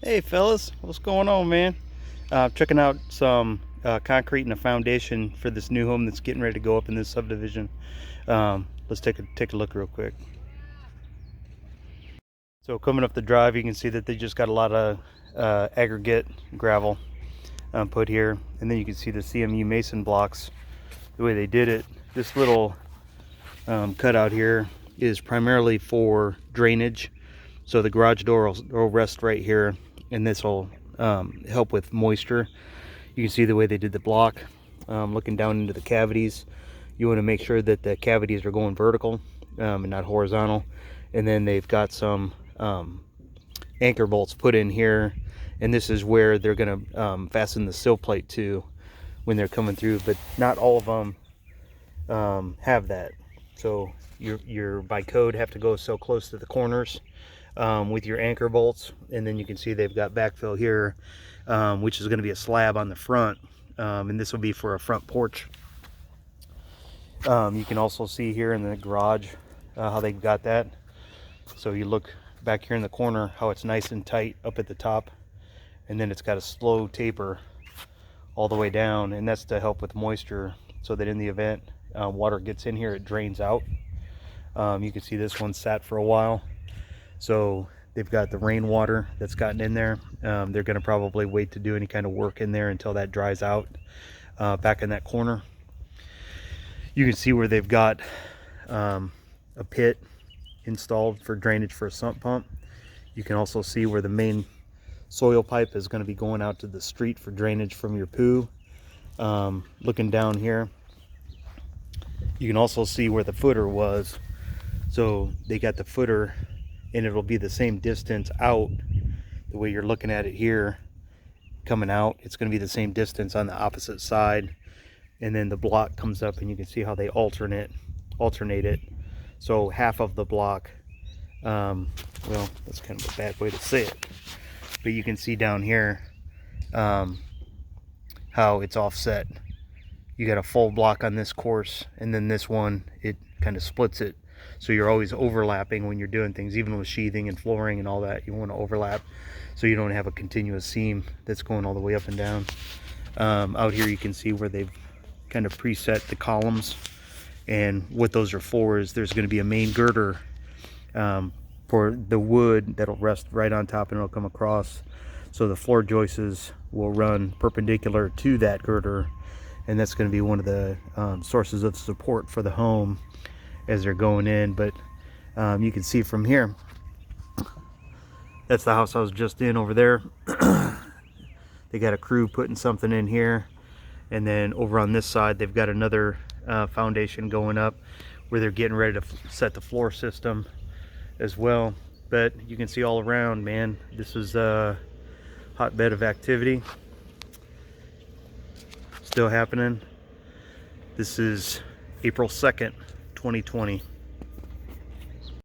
Hey fellas, what's going on, man? Checking out some concrete and a foundation for this new home that's getting ready to go up in this subdivision. Let's take a look real quick. So coming up the drive, you can see that they just got a lot of aggregate gravel put here, and then you can see the CMU mason blocks. The way they did it, this little cutout here is primarily for drainage. So the garage door will rest right here, and this will help with moisture. You can see the way they did the block, looking down into the cavities. You want to make sure that the cavities are going vertical and not horizontal. And then they've got some anchor bolts put in here, and this is where they're going to fasten the sill plate to when they're coming through, but not all of them have that. So you're by code have to go so close to the corners with your anchor bolts. And then you can see they've got backfill here, which is going to be a slab on the front, and this will be for a front porch. You can also see here in the garage how they've got that. So you look back here in the corner how it's nice and tight up at the top, and then it's got a slow taper all the way down, and that's to help with moisture, so that in the event water gets in here, it drains out. You can see this one sat for a while, so they've got the rainwater that's gotten in there. They're going to probably wait to do any kind of work in there until that dries out. Back in that corner, you can see where they've got a pit installed for drainage for a sump pump. You can also see where the main soil pipe is going to be going out to the street for drainage from your poo. Looking down here, you can also see where the footer was. So they got the footer, and it'll be the same distance out. The way you're looking at it here, coming out, it's going to be the same distance on the opposite side. And then the block comes up, and you can see how they alternate it. So half of the block, well, that's kind of a bad way to say it, but you can see down here how it's offset. You got a full block on this course, and then this one, it kind of splits it. So you're always overlapping when you're doing things, even with sheathing and flooring and all that. You want to overlap so you don't have a continuous seam that's going all the way up and down. Out here you can see where they've kind of preset the columns, and what those are for is there's going to be a main girder for the wood that'll rest right on top, and it'll come across. So the floor joists will run perpendicular to that girder, and that's going to be one of the sources of support for the home as they're going in. But you can see from here, that's the house I was just in over there. They got a crew putting something in here, and then over on this side they've got another foundation going up where they're getting ready to set the floor system as well. But you can see all around, man, this is a hotbed of activity still happening. This is April 2nd, 2020.